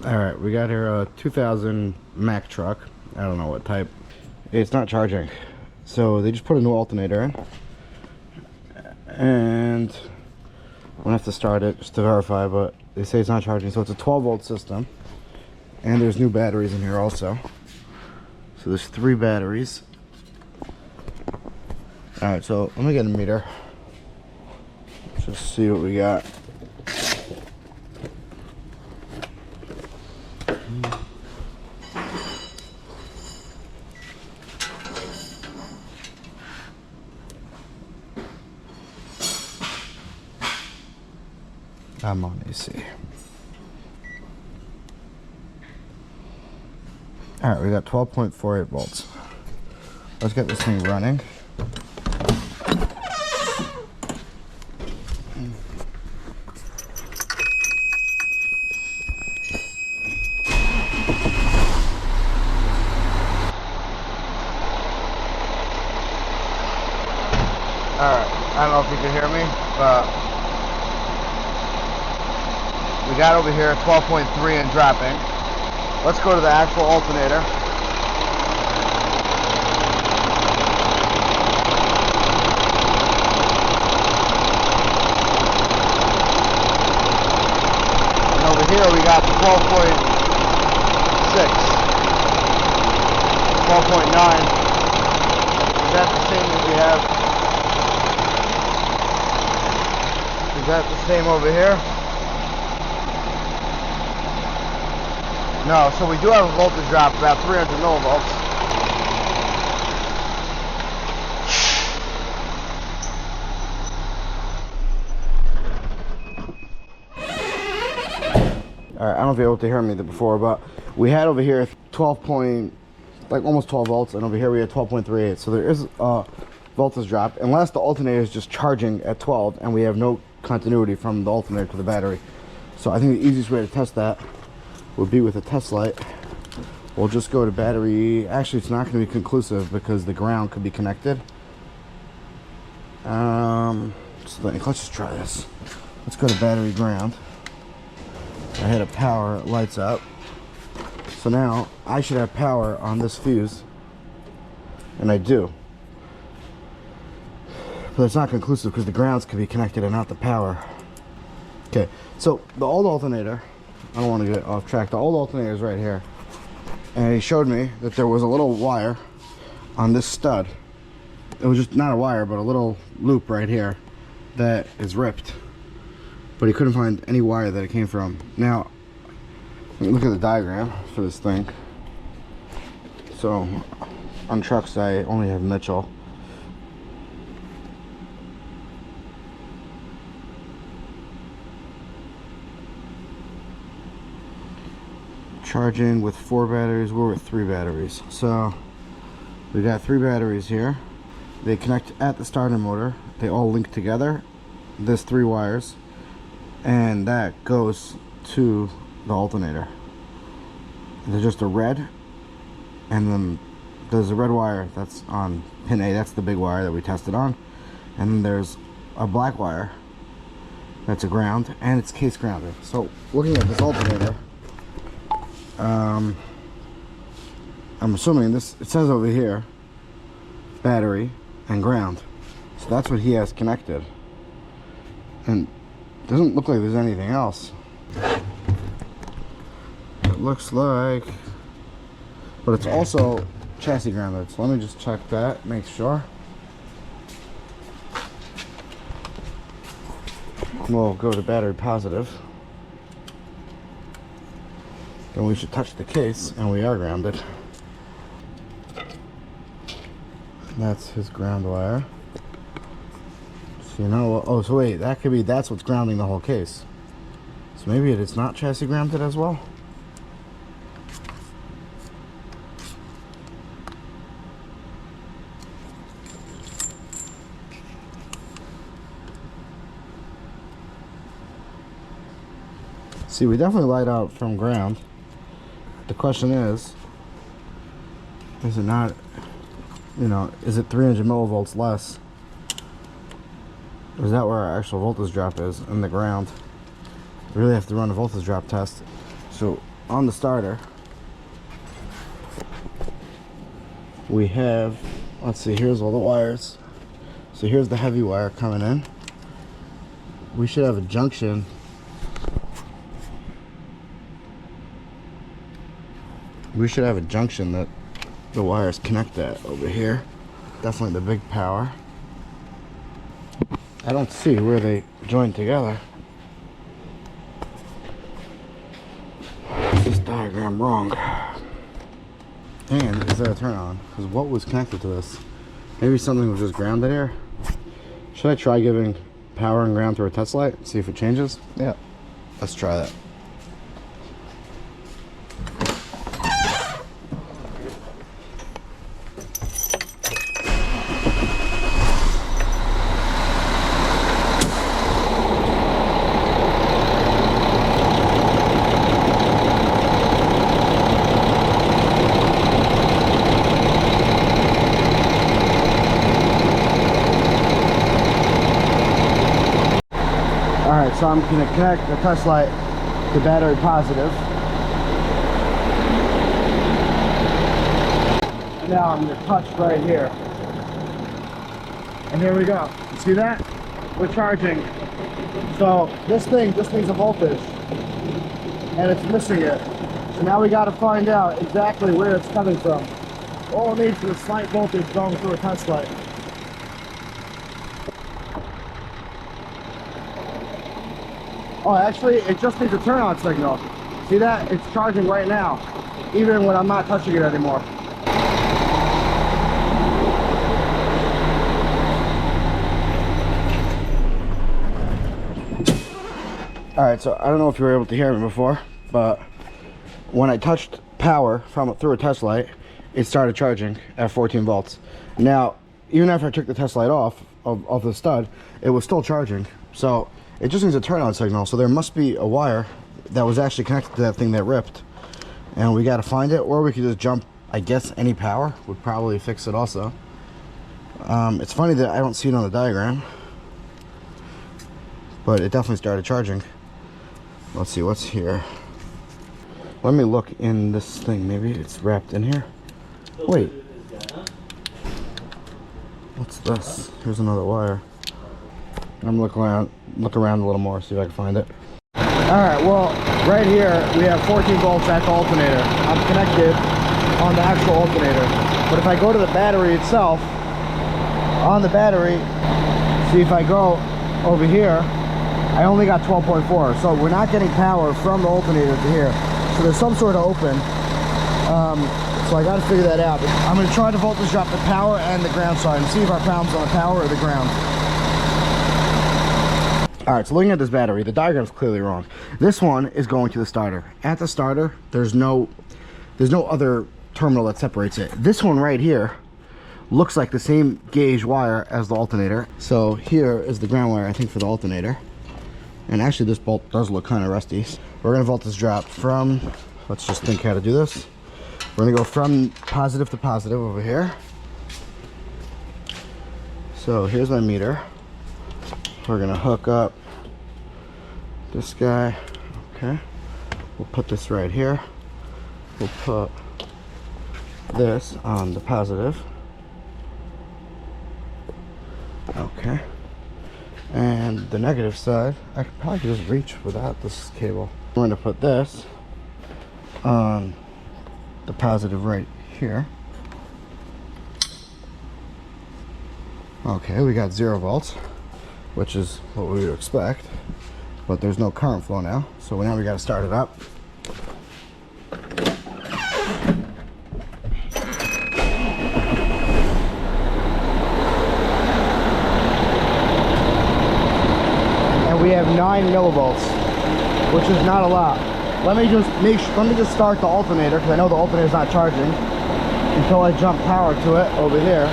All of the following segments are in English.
Alright, we got here a 2000 Mack truck. I don't know what type. It's not charging. So they just put a new alternator in. And I'm gonna have to start it just to verify, but they say it's not charging. So it's a 12-volt system. And there's new batteries in here also. So there's 3 batteries. Alright, so let me get a meter. Just see what we got. I'm on AC. Alright, we got 12.48 volts. Let's get this thing running. Alright, I don't know if you can hear me, but we got over here 12.3 and dropping. Let's go to the actual alternator. And over here we got 12.6, 12.9. Is that the same that we have? Is that the same over here? No, so we do have a voltage drop about 300 millivolts. Alright, I don't know if you're able to hear me before, but we had over here 12 point, like almost 12 volts, and over here we had 12.38. So there is a voltage drop, unless the alternator is just charging at 12 and we have no continuity from the alternator to the battery. So I think the easiest way to test that would be with a test light. We'll just go to battery. Actually, it's not going to be conclusive because the ground could be connected. So let's just try this. Let's go to battery ground. I hit a power, it lights up. So now I should have power on this fuse, and I do. But it's not conclusive because the grounds could be connected and not the power. Okay, so the old alternator, I don't want to get off track. The old alternator is right here. And he showed me that there was a little wire on this stud. It was just not a wire, but a little loop right here that is ripped. But he couldn't find any wire that it came from. Now, look at the diagram for this thing. So, on trucks I only have Mitchell. Charging with 4 batteries, we're with 3 batteries. So we got 3 batteries here. They connect at the starter motor. They all link together. There's 3 wires, and that goes to the alternator. There's just a red, and then there's a red wire that's on pin A. That's the big wire that we tested on. And then there's a black wire that's a ground, and it's case grounded. So looking at this alternator, I'm assuming this, it says over here battery and ground, so that's what he has connected, and it doesn't look like there's anything else. It looks like, but it's also chassis grounded, so let me just check that, make sure. We'll go to battery positive. Then we should touch the case, and we are grounded. That's his ground wire. So you know, oh, so wait, that could be, that's what's grounding the whole case. So maybe it's not chassis grounded as well. See, we definitely light out from ground. The question is it not, you know, is it 300 millivolts less? Is that where our actual voltage drop is in the ground? We really have to run a voltage drop test. So on the starter, we have, let's see, here's all the wires. So here's the heavy wire coming in. We should have a junction. We should have a junction that the wires connect at over here. Definitely the big power. I don't see where they join together. Is this diagram wrong? And is there a turn on? Because what was connected to this? Maybe something was just grounded here. Should I try giving power and ground through a test light? See if it changes? Yeah. Let's try that. Alright, so I'm going to connect the test light to battery positive. And now I'm going to touch right here. And here we go. You see that? We're charging. So this thing just needs a voltage. And it's missing it. So now we got to find out exactly where it's coming from. All it needs is a slight voltage going through a test light. Oh, actually, it just needs a turn-on signal. See that? It's charging right now, even when I'm not touching it anymore. Alright, so I don't know if you were able to hear me before, but when I touched power through a test light, it started charging at 14 volts. Now, even after I took the test light off of the stud, it was still charging. So it just needs a turn-on signal, so there must be a wire that was actually connected to that thing that ripped. And we gotta find it, or we could just jump, I guess any power would probably fix it also. It's funny that I don't see it on the diagram, but it definitely started charging. Let's see, what's here? Let me look in this thing, maybe it's wrapped in here. Wait. What's this? Here's another wire. I'm look around a little more, see if I can find it. Alright, well, right here we have 14 volts at the alternator. I'm connected on the actual alternator. But if I go to the battery itself, on the battery, see if I go over here, I only got 12.4. So we're not getting power from the alternator to here. So there's some sort of open. So I gotta figure that out. I'm gonna try to voltage drop the power and the ground side and see if our problem's on the power or the ground. Alright, so looking at this battery, the diagram's clearly wrong. This one is going to the starter. At the starter, there's no other terminal that separates it. This one right here looks like the same gauge wire as the alternator. So here is the ground wire, I think, for the alternator. And actually this bolt does look kind of rusty. We're going to voltage drop from, let's just think how to do this. We're going to go from positive to positive over here. So here's my meter. We're gonna hook up this guy. Okay, we'll put this right here. We'll put this on the positive. Okay, and the negative side I could probably just reach without this cable. We're gonna put this on the positive right here. Okay, we got 0 volts, which is what we would expect, but there's no current flow now, so now we got to start it up. And we have 9 millivolts, which is not a lot. Let me just start the alternator, because I know the alternator is not charging until I jump power to it over here.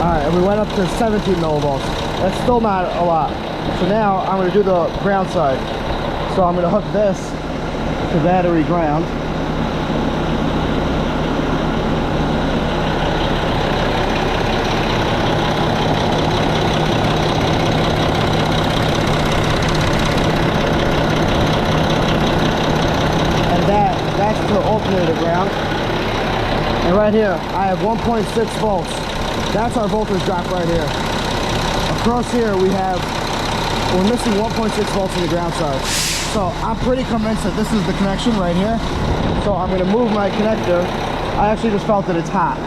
Alright, and we went up to 17 millivolts. That's still not a lot. So now I'm going to do the ground side. So I'm going to hook this to battery ground. to the alternator ground. And right here, I have 1.6 volts. That's our voltage drop right here. Across here, we're missing 1.6 volts on the ground side. So I'm pretty convinced that this is the connection right here. So I'm gonna move my connector. I actually just felt that it's hot.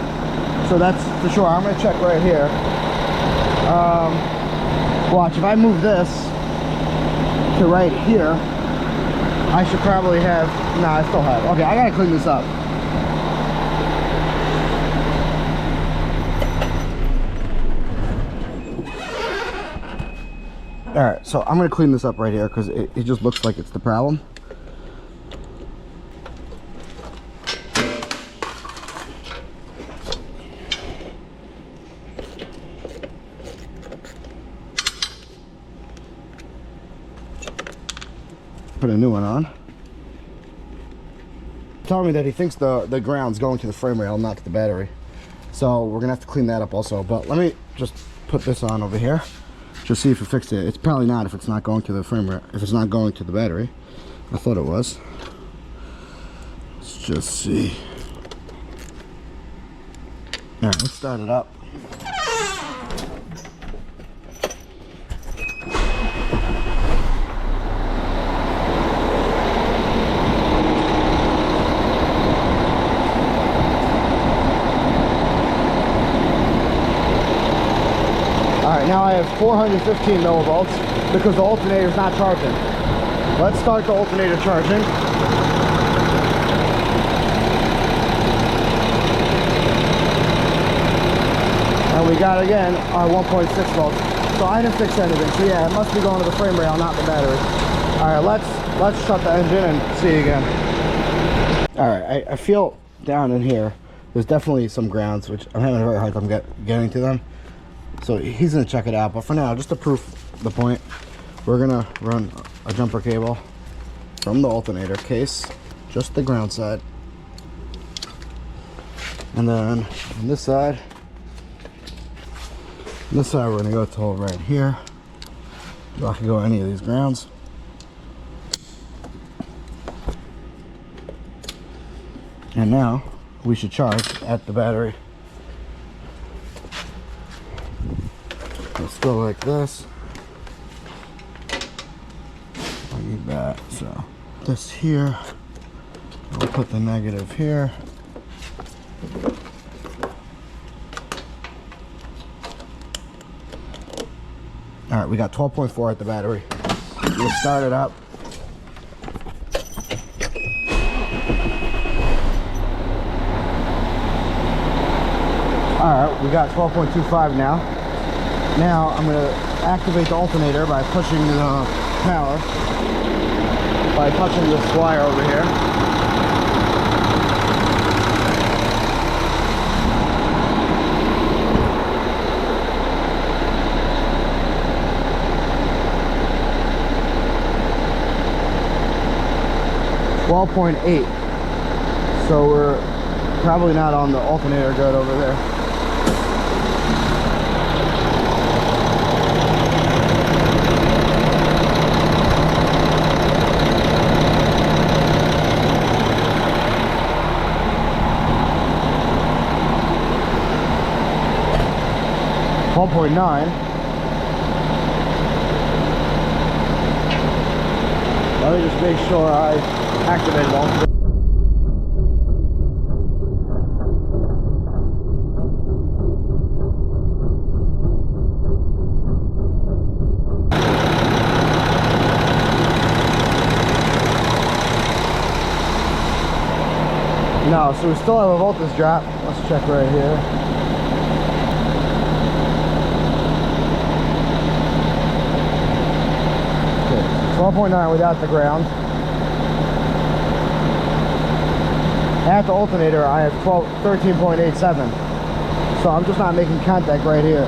So that's for sure. I'm gonna check right here. Watch, if I move this to right here, I should probably have, nah, I still have. Okay, I gotta clean this up. All right, so I'm gonna clean this up right here because it just looks like it's the problem. Put a new one on. Telling me that he thinks the ground's going to the frame rail, not to the battery. So we're gonna have to clean that up also. But let me just put this on over here. Just see if it fixed it. It's probably not if it's not going to the frame rail, if it's not going to the battery. I thought it was. Let's just see. All right, let's start it up. Now I have 415 millivolts because the alternator is not charging. Let's start the alternator charging. And we got again our 1.6 volts. So I didn't fix anything. So yeah, it must be going to the frame rail, not the battery. All right, let's shut the engine and see again. All right, I feel down in here. There's definitely some grounds, which I'm having a very hard time getting to them. So he's gonna check it out, but for now, just to prove the point, we're gonna run a jumper cable from the alternator case, just the ground side, and then on this side we're gonna go to right here. I can go any of these grounds. And now we should charge at the battery. Let's go like this. I need that, so this here. We'll put the negative here. All right, we got 12.4 at the battery. We'll start it up. All right, we got 12.25 now. Now I'm going to activate the alternator by pushing the power, by touching this wire over here. .8. So we're probably not on the alternator good over there. .9. Let me just make sure I activate it all. No, so we still have a voltage drop. Let's check right here. 12.9 without the ground. At the alternator, I have 13.87. So I'm just not making contact right here.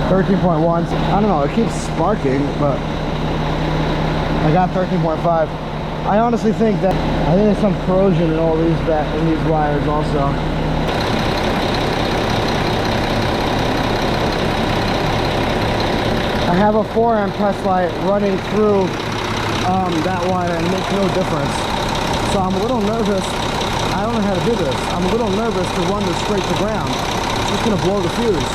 .1. I don't know, it keeps sparking, but I got 13.5. I honestly think that there's some corrosion in all these wires also. I have a 4 amp test light running through that wire and it makes no difference. So I'm a little nervous. I don't know how to do this. I'm a little nervous to run this straight to ground. It's just gonna blow the fuse.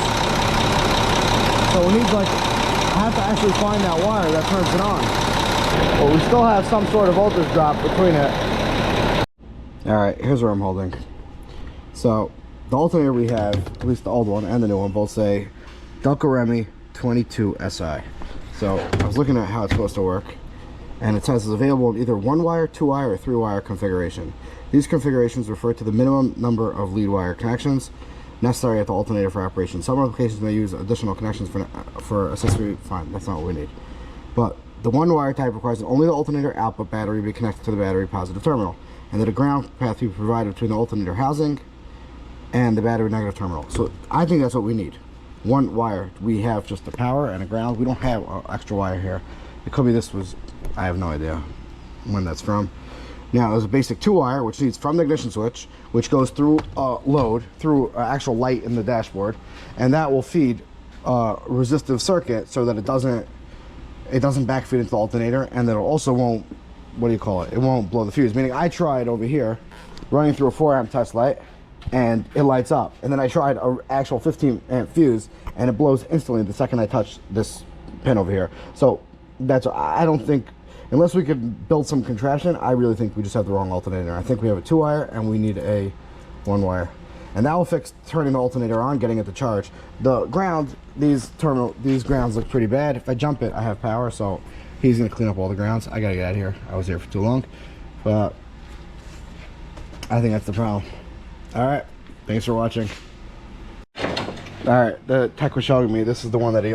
So we need, like, I have to actually find that wire that turns it on. But we still have some sort of voltage drop between it. Alright, here's where I'm holding. So the alternator we have, at least the old one and the new one, both say Delco Remy 22 SI. So I was looking at how it's supposed to work, and it says it's available in either 1-wire, 2-wire, or 3-wire configuration. These configurations refer to the minimum number of lead wire connections necessary at the alternator for operation. Some applications may use additional connections for accessory. Fine, that's not what we need. But the 1-wire type requires that only the alternator output battery be connected to the battery positive terminal, and that a ground path be provided between the alternator housing and the battery negative terminal. So I think that's what we need. 1 wire. We have just the power and a ground. We don't have an extra wire here. It could be this was, I have no idea when that's from. Now there's a basic 2-wire which leads from the ignition switch, which goes through load, through actual light in the dashboard, and that will feed resistive circuit so that it doesn't backfeed into the alternator, and that it also won't, what do you call it, it won't blow the fuse. Meaning I tried over here running through a 4 amp test light and it lights up, and then I tried an actual 15 amp fuse and it blows instantly the second I touch this pin over here. So that's, I don't think, unless we could build some contraption, I really think we just have the wrong alternator. I think we have a 2-wire and we need a 1-wire. And that will fix turning the alternator on, getting it to charge. The ground, these grounds look pretty bad. If I jump it, I have power, so he's gonna clean up all the grounds. I gotta get out of here. I was here for too long. But I think that's the problem. All right, thanks for watching. All right, the tech was showing me this is the one that he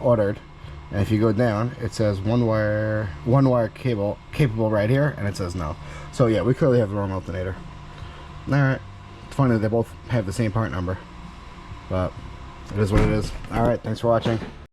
ordered. And if you go down, it says 1-wire cable capable right here, and it says no. So yeah, we clearly have the wrong alternator. All right, it's funny that they both have the same part number, but it is what it is. All right, thanks for watching.